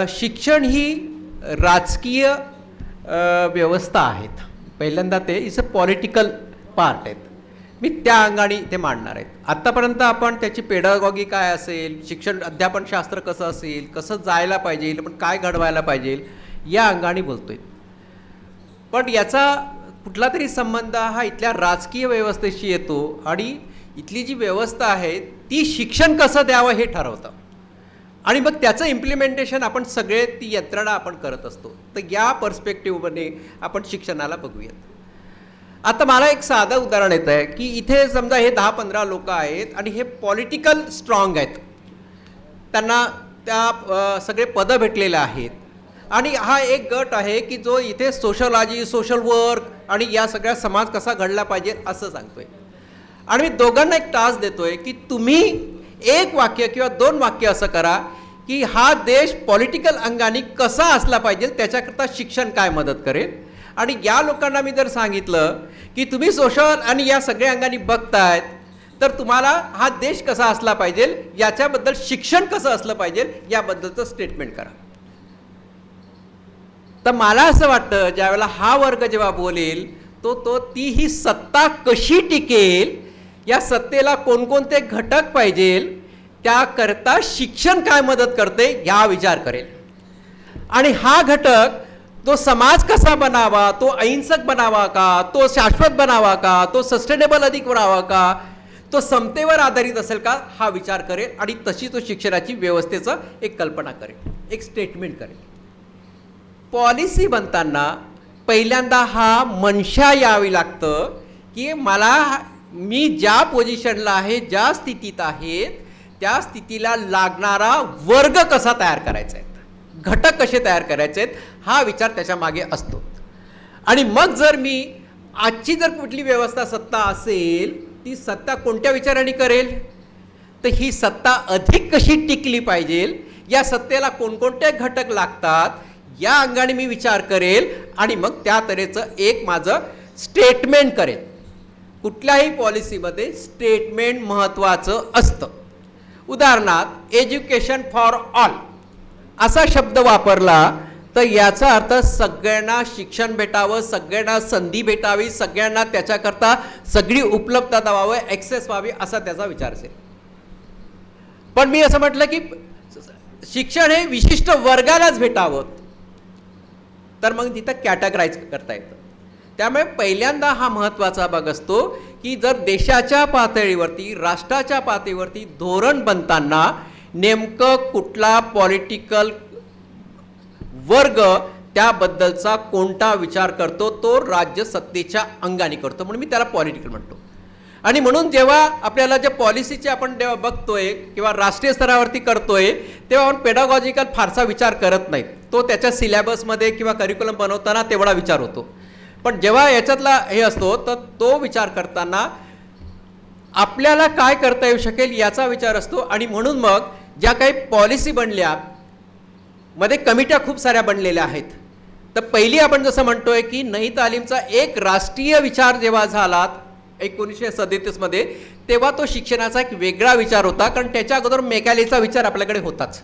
शिक्षण ही राजकीय व्यवस्था आहेत. पहिल्यांदा ते इज अ पॉलिटिकल पार्ट आहेत. मी त्या अंगाने ते मांडणार आहेत. आत्तापर्यंत आपण त्याची पेडागॉगी काय असेल, शिक्षण अध्यापनशास्त्र कसं असेल, कसं जायला पाहिजे, पण काय घडवायला पाहिजे या अंगाने बोलतोय. पण याचा कुठला तरी संबंध हा इथल्या राजकीय व्यवस्थेशी येतो आणि इथली जी व्यवस्था आहे ती शिक्षण कसं द्यावं हे ठरवतं आणि मग त्याचं इम्प्लिमेंटेशन आपण सगळे ती यंत्रणा आपण करत असतो. तर या पर्स्पेक्टिव्हमध्ये आपण शिक्षणाला बघूयात. आता मला एक साधं उदाहरण येतं आहे की इथे समजा हे 10-15 लोक आहेत आणि हे पॉलिटिकल स्ट्रॉंग आहेत, त्यांना त्या सगळे पदं भेटलेले आहेत आणि हा एक गट आहे की जो इथे सोशलॉजी, सोशल वर्क आणि या सगळ्या समाज कसा घडला पाहिजे असं सांगतोय. आणि मी दोघांना एक टास्क देतोय की तुम्ही एक वाक्य किंवा 2 वाक्य असं करा की हा देश पॉलिटिकल अंगाने कसा असला पाहिजे, त्याच्याकरता शिक्षण काय मदत करेल. आणि या लोकांना मी जर सांगितलं की तुम्ही सोशल आणि या सगळ्या अंगाने बघतायत तर तुम्हाला हा देश कसा असला पाहिजे, याच्याबद्दल शिक्षण कसं असलं पाहिजे याबद्दलचं स्टेटमेंट करा. तर मला असं वाटतं ज्यावेळेला हा वर्ग जेव्हा बोलेल तो ती ही सत्ता कशी टिकेल, या सत्तेला कोणकोणते घटक पाहिजे, त्याकरता शिक्षण काय मदत करते या विचार करेल. आणि हा घटक तो समाज कसा बनावा, तो अहिंसक बनावा का, तो शाश्वत बनावा का, तो सस्टेनेबल अधिक बनावा का, तो समतेवर आधारित असेल का हा विचार करेल आणि तशी तो शिक्षणाची व्यवस्थेचं एक कल्पना करेल, एक स्टेटमेंट करेल. पॉलिसी बनताना पहिल्यांदा हा मनशा यावी लागतं की मी ज्या पोझिशनला आहे, ज्या स्थितीत आहे त्या स्थितीला लागणारा वर्ग कसा तयार करायचा आहे, घटक कसे तयार करायचे आहेत हा विचार त्याच्या मागे असतो. आणि मग जर मी आजची जर कुठली व्यवस्था सत्ता असेल, ती सत्ता कोणत्या विचाराने करेल, तर ही सत्ता अधिक कशी टिकली पाहिजे, या सत्तेला कोणकोणते घटक लागतात या अंगाने मी विचार करेल आणि मग त्या तऱ्हेचं एक माझं स्टेटमेंट करेल. कुठल्याही पॉलिसीमध्ये स्टेटमेंट महत्त्वाचं असतं. उदाहरणार्थ एज्युकेशन फॉर ऑल असा शब्द वापरला तर याचा अर्थ सगळ्यांना शिक्षण भेटावं, सगळ्यांना संधी भेटावी, सगळ्यांना त्याच्याकरता सगळी उपलब्धता व्हावी, ॲक्सेस व्हावी असा त्याचा विचार असेल. पण मी असं म्हटलं की शिक्षण हे विशिष्ट वर्गालाच भेटावं तर मग तिथं कॅटेगराईज करता येतं. त्यामुळे पहिल्यांदा हा महत्त्वाचा भाग असतो की जर देशाच्या पातळीवरती, राष्ट्राच्या पातळीवरती धोरण बनताना नेमकं कुठला पॉलिटिकल वर्ग त्याबद्दलचा कोणता विचार करतो, तो राज्य सत्तेच्या अंगाने करतो, म्हणून मी त्याला पॉलिटिकल म्हणतो. आणि म्हणून जेव्हा आपल्याला ज्या पॉलिसीचे आपण जेव्हा बघतोय किंवा राष्ट्रीय स्तरावरती करतोय तेव्हा आपण पेडागॉजिकल फारसा विचार करत नाहीत. तो त्याच्या सिलेबसमध्ये किंवा करिक्युलम बनवताना तेवढा विचार होतो. पण जेव्हा याच्यातला हे असतो तर तो विचार करताना आपल्याला काय करता येऊ शकेल याचा विचार असतो. आणि म्हणून मग ज्या काही पॉलिसी बनल्या मध्ये कमिट्या खूप साऱ्या बनलेल्या आहेत. तर पहिली आपण जसं म्हणतोय की नई तालीमचा एक राष्ट्रीय विचार जेव्हा झाला 1937 मध्ये, तेव्हा तो शिक्षणाचा एक वेगळा विचार होता, कारण त्याच्या अगोदर मेकॅलेचा विचार आपल्याकडे होताच.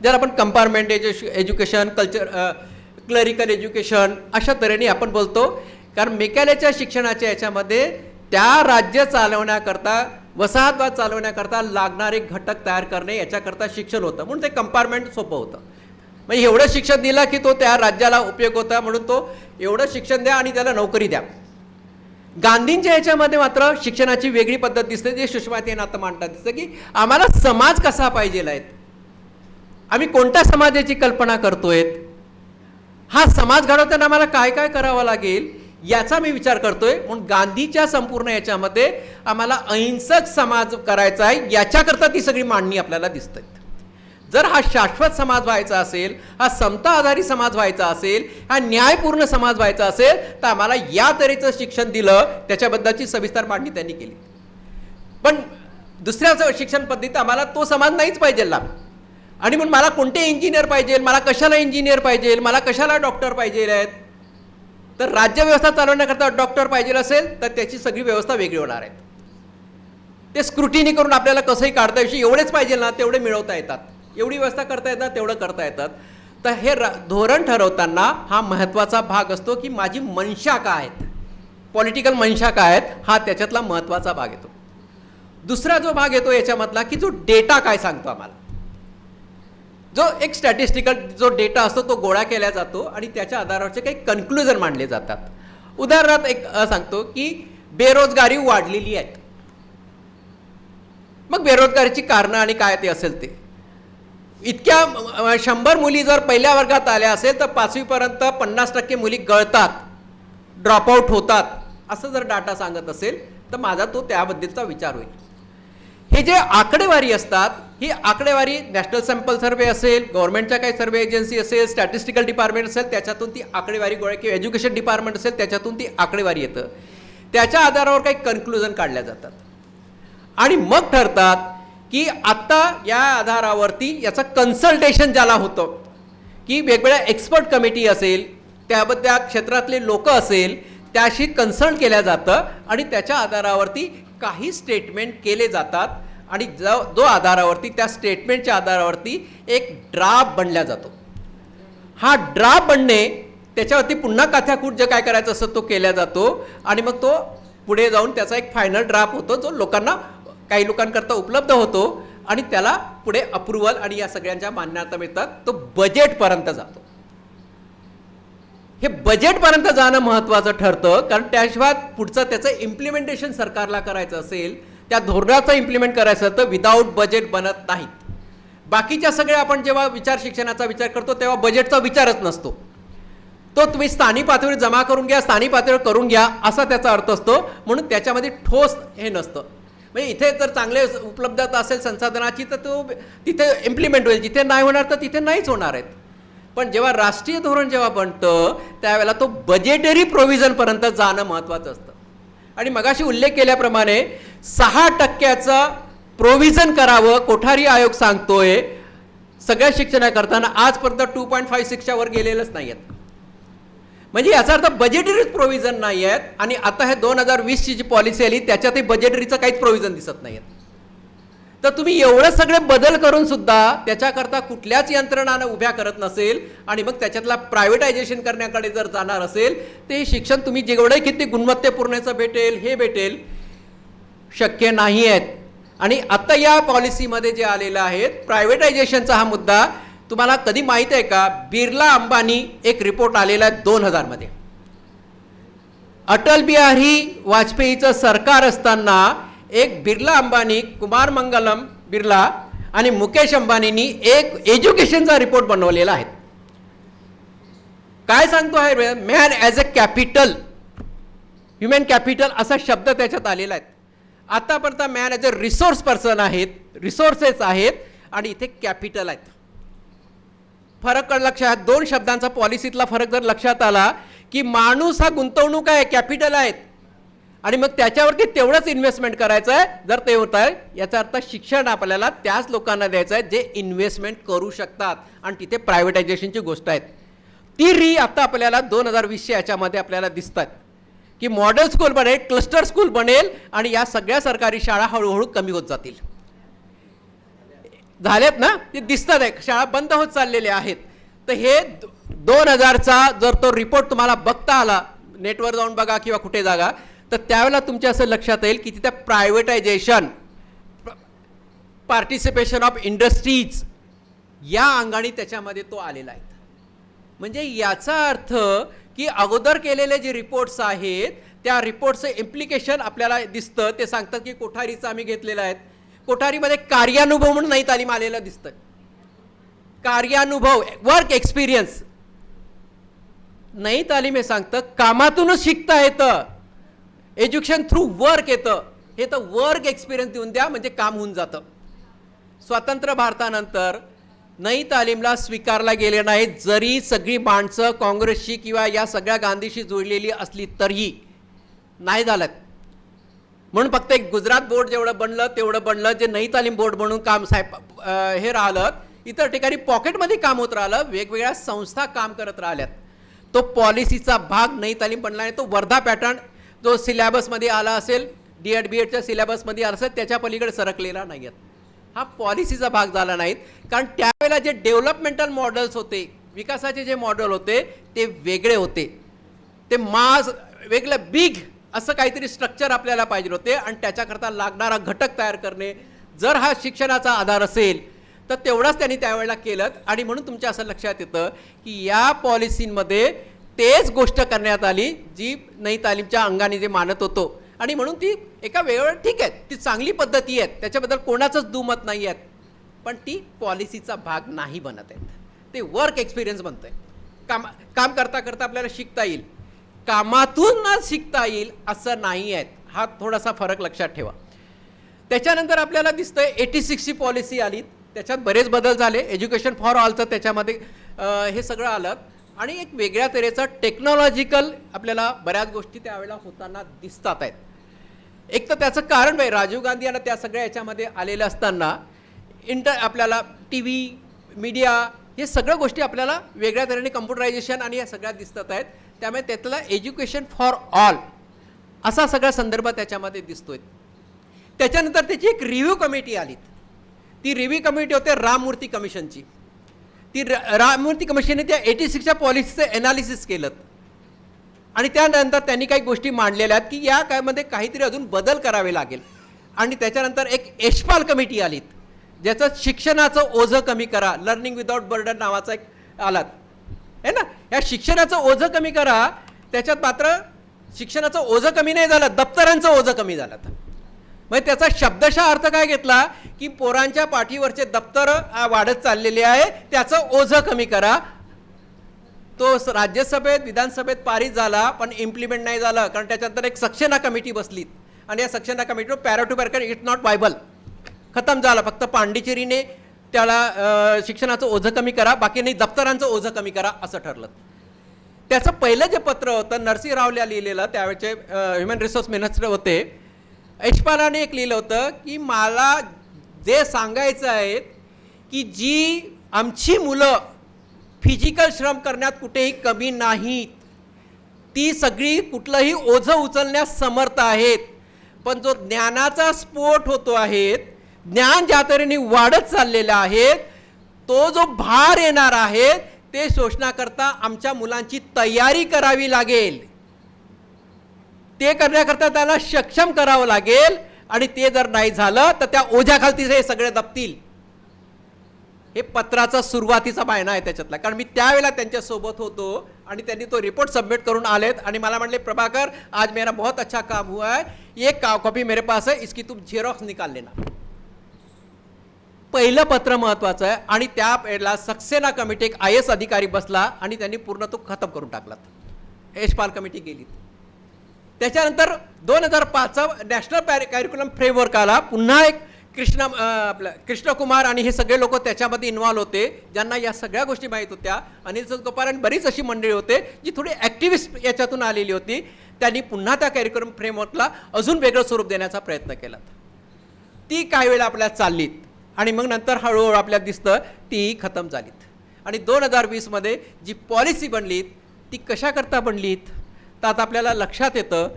जर आपण कंपार्टमेंट एज्युकेशन, क्लरिकल एज्युकेशन अशा तऱ्हेने आपण बोलतो, कारण मेकॅलेच्या शिक्षणाच्या याच्यामध्ये त्या राज्य चालवण्याकरता, वसाहतवाद चालवण्याकरता लागणारे घटक तयार करणे याच्याकरता शिक्षण होतं, म्हणून ते कंपार्टमेंट सोपं होतं. म्हणजे एवढं शिक्षण दिलं की तो त्या राज्याला उपयोग होता, म्हणून तो एवढं शिक्षण द्या आणि त्याला नोकरी द्या. गांधींच्या याच्यामध्ये मात्र शिक्षणाची वेगळी पद्धत दिसते, जे सुषमाताईंना आता मांडतात दिसतं की आम्हाला समाज कसा पाहिजे आहेत, आम्ही कोणत्या समाजाची कल्पना करतोय, हा समाज घडवताना आम्हाला काय काय करावं लागेल याचा मी विचार करतोय. म्हणून गांधीच्या संपूर्ण याच्यामध्ये आम्हाला अहिंसक समाज करायचा आहे, याच्याकरता ती सगळी मांडणी आपल्याला दिसते. जर हा शाश्वत समाज व्हायचा असेल, हा समता आधारित समाज व्हायचा असेल, हा न्यायपूर्ण समाज व्हायचा असेल तर आम्हाला या तऱ्हेचं शिक्षण दिलं, त्याच्याबद्दलची सविस्तर मांडणी त्यांनी केली. पण दुसऱ्या शिक्षण पद्धतीत आम्हाला तो समाज नाहीच पाहिजे लाभ. आणि म्हणून मला कोणते इंजिनियर पाहिजे, मला कशाला इंजिनियर पाहिजे, मला कशाला डॉक्टर पाहिजे आहेत, तर राज्यव्यवस्था चालवण्याकरता डॉक्टर पाहिजे असेल तर त्याची सगळी व्यवस्था वेगळी होणार आहे. ते स्क्रुटिनी करून आपल्याला कसंही काढता येईल, एवढेच पाहिजे ना तेवढे मिळवता येतात, एवढी व्यवस्था करता येतात तेवढं करता येतात. तर हे धोरण ठरवताना हा महत्त्वाचा भाग असतो की माझी मनशा काय आहेत, पॉलिटिकल मनशा काय आहेत, हा त्याच्यातला महत्त्वाचा भाग येतो. दुसरा जो भाग येतो याच्यामधला की जो डेटा काय सांगतो आम्हाला, जो एक स्टॅटिस्टिकल जो डेटा असतो तो गोळा केला जातो आणि त्याच्या आधारावरचे काही कन्क्लुजन मांडले जातात. उदाहरणार्थ एक सांगतो की बेरोजगारी वाढलेली आहे. मग बेरोजगारीची कारणं आणि काय ते असेल ते, इतक्या 100 मुली जर पहिल्या वर्गात आल्या असेल तर 5वीपर्यंत 50% मुली गळतात, ड्रॉपआउट होतात, असं जर डाटा सांगत असेल तर माझा तो त्याबद्दलचा विचार होईल. हे जे आकडेवारी असतात, ही आकडेवारी नॅशनल सॅम्पल सर्वे असेल, गव्हर्नमेंटच्या काही सर्वे एजन्सी असेल, स्टॅटिस्टिकल डिपार्टमेंट असेल, त्याच्यातून ती आकडेवारी गोळा, किंवा एज्युकेशन डिपार्टमेंट असेल त्याच्यातून ती आकडेवारी येतं. त्याच्या आधारावर काही कन्क्लुजन काढल्या जातात आणि मग ठरतात की आत्ता या आधारावरती याचं कन्सल्टेशन ज्याला होतं की वेगवेगळ्या एक्सपर्ट कमिटी असेल, त्याबद्दल त्या क्षेत्रातले लोक असेल, त्याशी कन्सल्ट केल्या जातं आणि त्याच्या आधारावरती काही स्टेटमेंट केले जातात आणि जो आधारावरती त्या स्टेटमेंटच्या आधारावरती एक ड्राफ्ट बनला जातो. हा ड्राफ्ट बनणे त्याच्यावरती पुन्हा काथ्याकूट जे काय करायचं असतं तो केला जातो आणि मग तो पुढे जाऊन त्याचा एक फायनल ड्राफ्ट होतो जो लोकांना, काही लोकांकरता उपलब्ध होतो आणि त्याला पुढे अप्रुव्हल आणि या सगळ्यांच्या मान्यता मिळतात. तो बजेटपर्यंत जातो. हे बजेटपर्यंत जाणं महत्त्वाचं ठरतं, कारण त्याशिवाय पुढचं त्याचं इम्प्लिमेंटेशन सरकारला करायचं असेल, त्या धोरणाचं इम्प्लिमेंट करायचं तर विदाऊट बजेट बनत नाहीत. बाकीच्या सगळ्या आपण जेव्हा विचार शिक्षणाचा विचार करतो तेव्हा बजेटचा विचारच नसतो. तो तुम्ही स्थानिक पातळीवर जमा करून घ्या, स्थानिक पातळीवर करून घ्या असा त्याचा अर्थ असतो. म्हणून त्याच्यामध्ये ठोस हे नसतं. म्हणजे इथे जर चांगले उपलब्धता असेल संसाधनाची तर तो तिथे इम्प्लिमेंट होईल, जिथे नाही होणार तर तिथे नाहीच होणार आहेत. पण जेव्हा राष्ट्रीय धोरण जेव्हा बनतं त्यावेळेला तो बजेटरी प्रोव्हिजनपर्यंत जाणं महत्त्वाचं असतं. आणि मगाशी उल्लेख केल्याप्रमाणे 6% प्रोव्हिजन करावं कोठारी आयोग सांगतोय सगळ्या शिक्षणाकरताना. आजपर्यंत 2.56च्या वर गेलेलंच नाही आहेत. म्हणजे याचा अर्थ बजेटरीच प्रोव्हिजन नाही आहेत. आणि आता हे 2020ची जी पॉलिसी आली त्याच्यातही बजेटरीचं काहीच प्रोव्हिजन दिसत नाही आहेत. तर तुम्ही एवढं सगळे बदल करून सुद्धा त्याच्याकरता कुठल्याच यंत्रणानं उभ्या करत नसेल आणि मग त्याच्यातला प्रायव्हेटायझेशन करण्याकडे जर जाणार असेल ते शिक्षण तुम्ही जेवढं किती गुणवत्तेपूर्णचं भेटेल हे भेटेल शक्य नाही आहेत. आणि आता या पॉलिसीमध्ये जे आलेलं आहे प्रायव्हेटायझेशनचा हा मुद्दा तुम्हाला कधी माहीत आहे का? बिर्ला अंबानी एक रिपोर्ट आलेला आहे 2000 मध्ये. अटल बिहारी वाजपेयीचं सरकार असताना एक बिर्ला अंबानी, कुमार मंगलम बिर्ला आणि मुकेश अंबानींनी एक एज्युकेशनचा रिपोर्ट बनवलेला आहे. काय सांगतो आहे? Man as a capital, human capital असा शब्द त्याच्यात आलेला आहे. आतापर्यंत man as a resource person आहेत, रिसोर्सेस आहेत आणि इथे कॅपिटल आहेत. फरक लक्षात, दोन शब्दांचा पॉलिसीतला फरक जर लक्षात आला की माणूस हा गुंतवणूक आहे, कॅपिटल आहेत आणि मग त्याच्यावरती तेवढंच इन्व्हेस्टमेंट करायचं आहे जर ते होत आहे. याचा अर्थ शिक्षण आपल्याला त्याच लोकांना द्यायचं आहे जे इन्व्हेस्टमेंट करू शकतात आणि तिथे प्रायव्हेटायझेशनची गोष्ट आहेत. ती आता आपल्याला 2020च्या याच्यामध्ये आपल्याला दिसतात की मॉडेल स्कूल बनेल, क्लस्टर स्कूल बनेल आणि या सगळ्या सरकारी शाळा हळूहळू कमी होत जातील. झालेत ना, ते दिसतात आहे, शाळा बंद होत चाललेल्या आहेत. तर हे 2000चा जर तो रिपोर्ट तुम्हाला बघता आला, नेटवर जाऊन बघा किंवा कुठे जागा, तर त्यावेळेला तुमच्या असं लक्षात येईल की तिथे प्रायव्हेटायझेशन, पार्टिसिपेशन ऑफ इंडस्ट्रीज या अंगाने त्याच्यामध्ये तो आलेला आहे. म्हणजे याचा अर्थ की अगोदर केलेले जे रिपोर्ट्स आहेत त्या रिपोर्टचं इम्प्लिकेशन आपल्याला दिसतं. ते सांगतात की कोठारीचं आम्ही घेतलेलं आहे, कोठारीमध्ये कार्यानुभव म्हणून नाही तालीम आलेलं दिसतं. कार्यानुभव, वर्क एक्सपिरियन्स नाही तालीम हे सांगतं कामातूनच शिकता येतं. एज्युकेशन थ्रू वर्क येतं. हे तर वर्क एक्सपिरियन्स देऊन द्या म्हणजे काम होऊन जातं. स्वतंत्र भारतानंतर नई तालीमला स्वीकारला गेले नाही, जरी सगळी माणसं काँग्रेसशी किंवा या सगळ्या गांधीशी जोडलेली असली तरीही नाही झालं. म्हणून फक्त एक गुजरात बोर्ड जेवढं बनलं तेवढं बनलं, जे नई तालीम बोर्ड म्हणून काम हे राहिलं. इतर ठिकाणी पॉकेटमध्ये काम होत राहिलं, वेगवेगळ्या संस्था काम करत राहिल्यात. तो पॉलिसीचा भाग नई तालीम बनला आहे. तो वर्धा पॅटर्न जो सिलेबसमध्ये आला असेल, DED BEDच्या सिलेबसमध्ये आला असेल त्याच्या पलीकडे सरकलेला नाही आहेत. हा पॉलिसीचा भाग झाला नाहीत. कारण त्यावेळेला जे डेव्हलपमेंटल मॉडेल्स होते, विकासाचे जे मॉडेल होते ते वेगळे होते. ते वेगळं बिग असं काहीतरी स्ट्रक्चर आपल्याला पाहिजे होते आणि त्याच्याकरता लागणारा घटक तयार करणे जर हा शिक्षणाचा आधार असेल तर तेवढंच त्यांनी त्यावेळेला केलं. आणि म्हणून तुमच्या असं लक्षात येतं की या पॉलिसींमध्ये तेच गोष्ट करण्यात आली जी नई तालीमच्या अंगाने जे मानत होतो. आणि म्हणून ती एका वेळेवर ठीक आहे, ती चांगली पद्धती आहेत, त्याच्याबद्दल कोणाचंच दुमत नाही आहेत, पण ती पॉलिसीचा भाग नाही बनत आहेत. ते वर्क एक्सपिरियन्स बनतं आहे. काम करता करता आपल्याला शिकता येईल, कामातूनच शिकता येईल असं नाही आहेत. हा थोडासा फरक लक्षात ठेवा. त्याच्यानंतर आपल्याला दिसतंय 86 पॉलिसी आली, त्याच्यात बरेच बदल झाले. एज्युकेशन फॉर ऑलचं त्याच्यामध्ये हे सगळं आलं आणि एक वेगळ्या तऱ्हेचं टेक्नॉलॉजिकल आपल्याला बऱ्याच गोष्टी त्यावेळेला होताना दिसतात आहेत. एक तर त्याचं कारण बाई राजीव गांधी यांना त्या सगळ्या याच्यामध्ये आलेलं असताना आपल्याला टी व्ही मीडिया हे सगळ्या गोष्टी आपल्याला वेगळ्या तऱ्हेने कम्प्युटरायझेशन आणि या सगळ्या दिसतात आहेत. त्यामुळे त्यातला एज्युकेशन फॉर ऑल असा सगळा संदर्भ त्याच्यामध्ये दिसतोय. त्याच्यानंतर त्याची एक रिव्ह्यू कमिटी आली. ती रिव्ह्यू कमिटी होते राममूर्ती कमिशनची. ती राममूर्ती कमिशनने त्या 86च्या पॉलिसीचं एनालिसिस केलं आणि त्यानंतर त्यांनी काही गोष्टी मांडलेल्या आहेत की या कायमध्ये काहीतरी अजून बदल करावे लागेल. आणि त्याच्यानंतर एक यशपाल कमिटी आली ज्याचं शिक्षणाचं ओझं कमी करा, लर्निंग विदाउट बर्डन नावाचा एक आलात आहे ना. या शिक्षणाचं ओझं कमी करा, त्याच्यात मात्र शिक्षणाचं ओझं कमी नाही झालं, दप्तरांचं ओझं कमी झालं. म्हणजे त्याचा शब्दशः अर्थ काय घेतला की पोरांच्या पाठीवरचे दप्तर वाढत चाललेले आहे, त्याचं ओझं कमी करा. तो राज्यसभेत विधानसभेत पारित झाला पण इम्प्लिमेंट नाही झालं, कारण त्याच्यानंतर एक सक्सेना कमिटी बसली आणि या सक्सेना कमिटीवर para to para it's not viable खतम झाला. फक्त पांडिचेरीने त्याला शिक्षणाचं ओझं कमी करा, बाकी नाही दप्तरांचं ओझं कमी करा असं ठरलं. त्याचं पहिलं जे पत्र होतं नरसिंह रावला लिहिलेलं, त्यावेळेचे ह्युमन रिसोर्स मिनिस्टर होते, यशपालाने एक लिहिलं होतं की मला जे सांगायचं आहे की जी आमची मुलं फिजिकल श्रम करण्यात कुठेही कमी नाहीत, ती सगळी कुठलंही ओझं उचलण्यास समर्थ आहेत, पण जो ज्ञानाचा स्फोट होतो आहे, ज्ञान ज्या तऱ्हेने वाढत चाललेलं आहे, तो जो भार येणार आहे ते शोषण्याकरता आमच्या मुलांची तयारी करावी लागेल. ते करण्याकरता त्याला सक्षम करावं लागेल आणि ते जर नाही झालं तर त्या ओझ्याखालती हे सगळे दबतील. हे पत्राचा सुरुवातीचा बायना आहे त्याच्यातला. कारण मी त्यावेळेला त्यांच्यासोबत होतो आणि त्यांनी तो रिपोर्ट सबमिट करून आलेत आणि मला म्हणले प्रभाकर आज मेरा बहुत अच्छा काम हुआ है, एक कॉपी मेरे पास है, इसकी तुम झेरॉक्स निकाल लेना. पहिलं पत्र महत्वाचं आहे. आणि त्या वेळेला सक्सेना कमिटी एक IAS अधिकारी बसला आणि त्यांनी पूर्ण तो खतम करून टाकला. यशपाल कमिटी गेली. त्याच्यानंतर 2005चा नॅशनल कॅरिक्युलम फ्रेमवर्क आला. पुन्हा एक कृष्णकुमार आणि हे सगळे लोक त्याच्यामध्ये इन्व्हॉल्व होते, ज्यांना या सगळ्या गोष्टी माहीत होत्या. अनिल सतगोपाल आणि बरीच अशी मंडळी होते जी थोडी ॲक्टिव्हिस्ट याच्यातून आलेली होती. त्यांनी पुन्हा त्या कॅरिक्युलम फ्रेमवर्कला अजून वेगळं स्वरूप देण्याचा प्रयत्न केला. ती काही वेळा आपल्याला चाललीत आणि मग नंतर हळूहळू आपल्याला दिसतं ती खतम झालीत. आणि 2020मध्ये जी पॉलिसी बनलीत ती कशाकरता बनलीत तर आता आपल्याला लक्षात येतं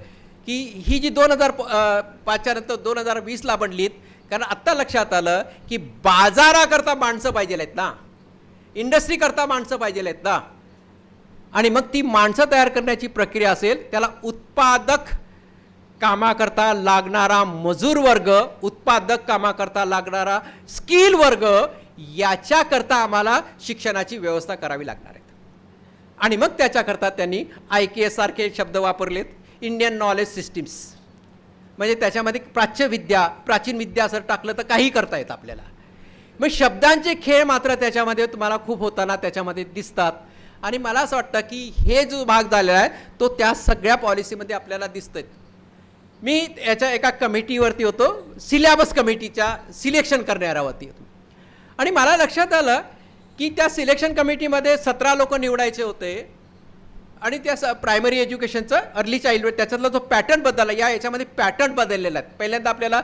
की ही जी 2005च्या नंतर 2020ला बनलीत, कारण आत्ता लक्षात आलं की बाजाराकरता माणसं पाहिजे आहेत ना, इंडस्ट्रीकरता माणसं पाहिजे आहेत ना. आणि मग ती माणसं तयार करण्याची प्रक्रिया असेल, त्याला उत्पादक कामाकरता लागणारा मजूर वर्ग, उत्पादक कामाकरता लागणारा स्किल वर्ग, याच्याकरता आम्हाला शिक्षणाची व्यवस्था करावी लागणार आहे. आणि मग त्याच्याकरता त्यांनी IKS सारखे शब्द वापरलेत, इंडियन नॉलेज सिस्टीम्स. म्हणजे त्याच्यामध्ये प्राचीन विद्या असं टाकलं तर काही करता येतं आपल्याला. मग शब्दांचे खेळ मात्र त्याच्यामध्ये तुम्हाला खूप होताना त्याच्यामध्ये दिसतात. आणि मला असं वाटतं की हे जो भाग झालेला आहे तो त्या सगळ्या पॉलिसीमध्ये आपल्याला दिसतंय. मी याच्या एका कमिटीवरती होतो, सिलेबस कमिटीच्या सिलेक्शन करणाऱ्यावरती होतो. आणि मला लक्षात आलं की त्या सिलेक्शन कमिटीमध्ये 17 लोक निवडायचे होते आणि त्या प्रायमरी एज्युकेशनचं अर्ली चाइल्डहुड त्याच्यातला जो पॅटर्न बदलला, याच्यामध्ये पॅटर्न बदललेला आहे. पहिल्यांदा आपल्याला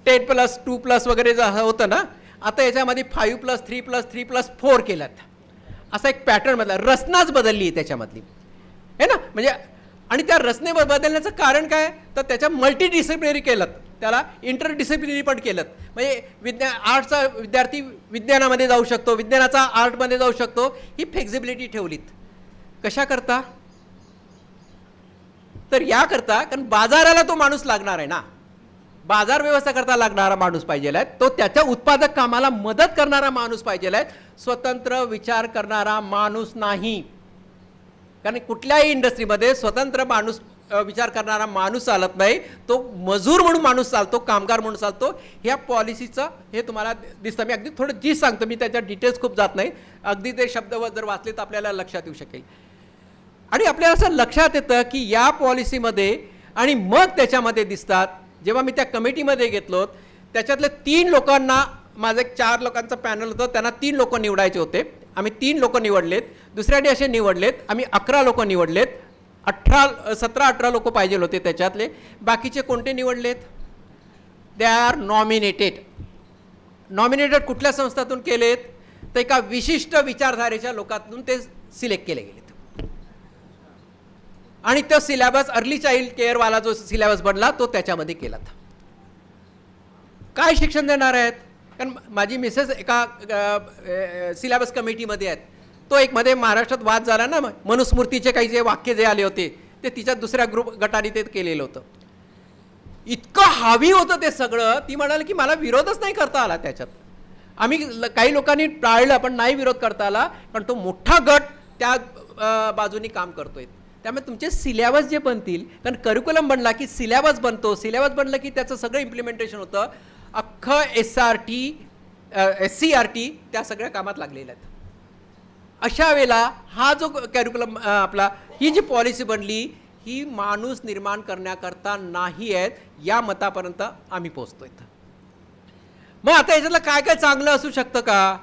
10+2+ वगैरे जे होतं ना, आता याच्यामध्ये 5+3+3+4 केलं असा एक पॅटर्न बदला. रचनाच बदलली आहे त्याच्यामधली आहे ना. म्हणजे आणि त्या रचने बदलण्याचं कारण काय तर त्याच्या मल्टीडिसिप्लिनरी केलं. त्याला इंटरडिसिप्लिनरी पण केलं. म्हणजे आर्ट्सचा विद्यार्थी विज्ञानामध्ये जाऊ शकतो, विज्ञानाचा आर्टमध्ये जाऊ शकतो, ही फ्लेक्झिबिलिटी ठेवलीत. कशा करता? तर याकरता, कारण बाजाराला तो माणूस लागणार आहे ना, बाजार व्यवस्था करता लागणारा माणूस पाहिजे आहे, तो त्याच्या उत्पादक कामाला मदत करणारा माणूस पाहिजे आहे, स्वतंत्र विचार करणारा माणूस नाही. कारण कुठल्याही इंडस्ट्रीमध्ये स्वतंत्र माणूस विचार करणारा माणूस चालत नाही, तो मजूर म्हणून माणूस चालतो, कामगार म्हणून चालतो. ह्या पॉलिसीचं हे तुम्हाला दिसतं. मी अगदी थोडं जी सांगतो, मी त्याच्या डिटेल्स खूप जात नाही, अगदी ते शब्द जर वाचले तर आपल्याला लक्षात येऊ शकेल. आणि आपल्याला असं लक्षात येतं की या पॉलिसीमध्ये आणि मग त्याच्यामध्ये दिसतात, जेव्हा मी त्या कमिटीमध्ये घेतलो त्याच्यातले 3 लोकांना, माझं एक 4 लोकांचं पॅनल होतं, त्यांना 3 लोक निवडायचे होते. आम्ही 3 लोक निवडलेत, दुसऱ्याने असे निवडलेत, आम्ही 11 लोक निवडलेत. 17-18 लोक पाहिजे होते त्याच्यातले. बाकीचे कोणते निवडलेत? They are nominated. नॉमिनेटेड कुठल्या संस्थातून केलेत? तर एका विशिष्ट विचारधारेच्या लोकांतून ते सिलेक्ट केले गेलेत. आणि तो सिलेबस अर्ली चाइल्ड केअरवाला जो सिलेबस बनला तो त्याच्यामध्ये केला. काय शिक्षण देणार आहेत? कारण माझी मिसेस एका सिलेबस कमिटीमध्ये आहेत. तो एक मध्ये महाराष्ट्रात वाद झाला ना, मनुस्मृतीचे काही जे वाक्य जे आले होते ते तिच्या दुसऱ्या गटाने ते केलेलं होतं. इतकं हावी होतं ते सगळं, ती म्हणाली की मला विरोधच नाही करता आला त्याच्यात. आम्ही काही लोकांनी टाळलं, पण नाही विरोध करता आला, पण तो मोठा गट त्या बाजूनी काम करतोय. त्यामुळे तुमचे सिलेबस जे बनतील, कारण करिक्युलम बनला की सिलेबस बनतो, सिलेबस बनलं की त्याचं सगळं इम्प्लिमेंटेशन होतं. अख्खं SRT SCRT त्या सगळ्या कामात लागलेल्या आहेत. अशा वेळेला हा जो कॅरिक्युलम आपला, ही जी पॉलिसी बनली, ही माणूस निर्माण करण्याकरता नाही आहेत, या मतापर्यंत आम्ही पोहोचतोय. मग आता याच्यातलं काय काय चांगलं असू शकतं का?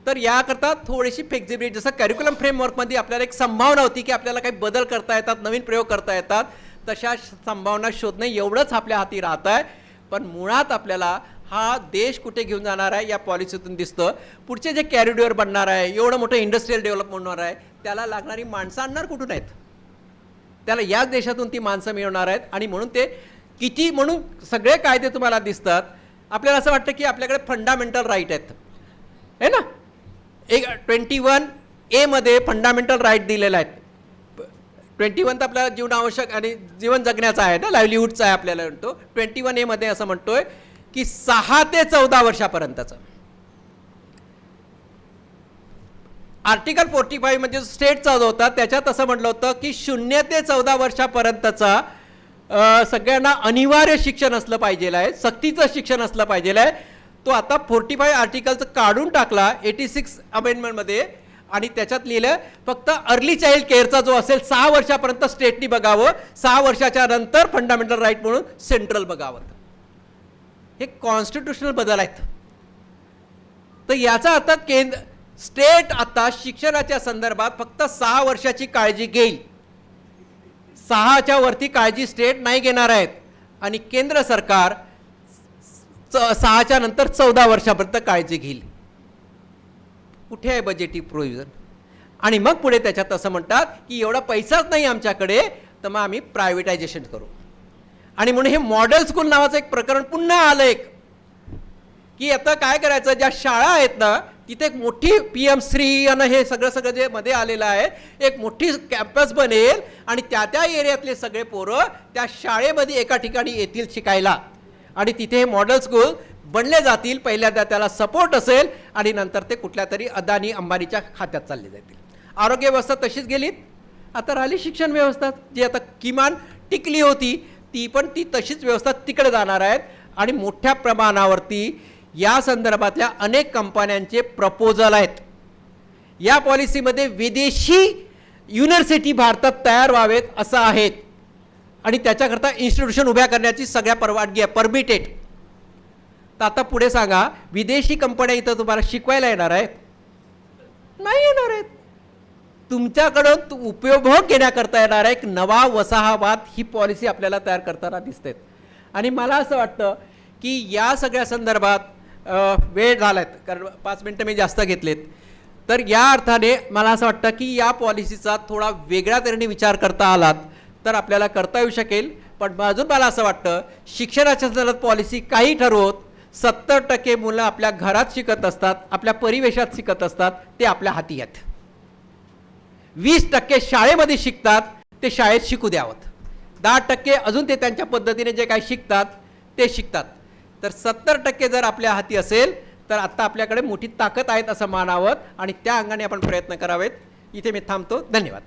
तर याकरता थोडीशी फ्लेक्झिबिलिटी, जसं कॅरिक्युलम फ्रेमवर्कमध्ये आपल्याला एक संभावना होती की आपल्याला काही बदल करता येतात, नवीन प्रयोग करता येतात, तशा संभावना शोधणं एवढंच आपल्या हाती राहत आहे. पण मुळात आपल्याला हा देश कुठे घेऊन जाणार आहे या पॉलिसीतून दिसतं. पुढचे जे कॅरिडॉर बनणार आहे, एवढं मोठं इंडस्ट्रियल डेव्हलपमेंट होणार आहे, त्याला लागणारी माणसं आणणार कुठून आहेत? त्याला याच देशातून ती माणसं मिळवणार आहेत. आणि म्हणून ते किती, म्हणून सगळे कायदे तुम्हाला दिसतात. आपल्याला असं वाटतं की आपल्याकडे फंडामेंटल राईट आहेत, है ना. एक 21A मध्ये फंडामेंटल राईट दिलेला आहे. 21 तर आपल्याला जीवनावश्यक आणि जीवन जगण्याचा आहे ना, लाईव्हलीहूडचा आहे आपल्याला म्हणतो. 21A मध्ये असं म्हणतोय की 6 ते 14 वर्षापर्यंतचं. आर्टिकल 45 म्हणजे स्टेटचा जो होता त्याच्यात असं म्हटलं होतं की 0 ते 14 वर्षापर्यंतचा सगळ्यांना अनिवार्य शिक्षण असलं पाहिजे आहे, सक्तीचं शिक्षण असलं पाहिजे आहे. तो आता 45 आर्टिकलचं काढून टाकला 86 अमेंडमेंटमध्ये, आणि त्याच्यात लिहिलं फक्त अर्ली चाइल्ड केअरचा जो असेल 6 वर्षापर्यंत स्टेटनी बघावं, 6 वर्षाच्या नंतर फंडामेंटल राईट म्हणून सेंट्रल बघावं. हे कॉन्स्टिट्यूशनल बदल आहेत. तर याचा अर्थ स्टेट आता शिक्षणाच्या संदर्भात फक्त 6 वर्षाची काळजी घेईल, 6च्या वरती काळजी स्टेट नाही घेणार आहेत, आणि केंद्र सरकार 6च्या नंतर 14 वर्षापर्यंत काळजी घेईल. कुठे आहे बजेटी प्रोव्हिजन? आणि मग पुढे त्याच्यात असं म्हणतात की एवढा पैसाच नाही आमच्याकडे, तर मग आम्ही प्रायव्हेटायझेशन करू. आणि म्हणून हे मॉडेल स्कूल नावाचं एक प्रकरण पुन्हा आलं एक, की आता काय करायचं, ज्या शाळा आहेत ना तिथे एक मोठी PM श्री आणि हे सगळं जे मध्ये आलेलं आहे, एक मोठी कॅम्पस बनेल आणि त्या एरियातले सगळे पोरं त्या शाळेमध्ये एका ठिकाणी येतील शिकायला, आणि तिथे हे मॉडेल स्कूल बनले जातील. पहिल्यांदा त्याला सपोर्ट असेल आणि नंतर ते कुठल्या तरी अदानी अंबानीच्या खात्यात चालले जातील. आरोग्य व्यवस्था तशीच गेलीत. आता राहिली शिक्षण व्यवस्था, जी आता किमान टिकली होती ती तशीच व्यवस्था तिकडे जाणार आहेत. आणि मोठ्या प्रमाणावरती या संदर्भातल्या अनेक कंपन्यांचे प्रपोजल आहेत. या पॉलिसीमध्ये विदेशी युनिव्हर्सिटी भारतात तयार व्हावेत असं आहेत, आणि त्याच्याकरता इन्स्टिट्यूशन उभ्या करण्याची सगळ्या परवानगी आहे, परमिटेड. तर आता पुढे सांगा, विदेशी कंपन्या इथं तुम्हाला शिकवायला येणार आहेत? नाही येणार आहेत. तुमच्याकडून उपयोग घेण्याकरता येणार आहे एक नवा वसाहतवाद, ही पॉलिसी आपल्याला तयार करताना दिसते. आणि मला असं वाटतं की या सगळ्या संदर्भात वेळ झाला आहे, कारण 5 मिनटं मी जास्त घेतलेत. तर या अर्थाने मला असं वाटतं की या पॉलिसीचा थोडा वेगळ्या तऱ्हेने विचार करता आलात तर आपल्याला करता येऊ शकेल. पण अजून मला असं वाटतं शिक्षणाच्या संदर्भात पॉलिसी काही ठरवत 70% मुलं आपल्या घरात शिकत असतात, आपल्या परिवेशात शिकत असतात, ते आपल्या हाती आहेत. 20% शाळेमध्ये शिकतात, ते शाळेत शिकू द्यावं. 10% अजून ते त्यांच्या पद्धतीने जे काही शिकतात ते शिकतात. तर 70% जर आपल्या हाती असेल तर आता आपल्याकडे मोठी ताकद आहेत असं मानावं आणि त्या अंगाने आपण प्रयत्न करावेत. इथे मी थांबतो. धन्यवाद.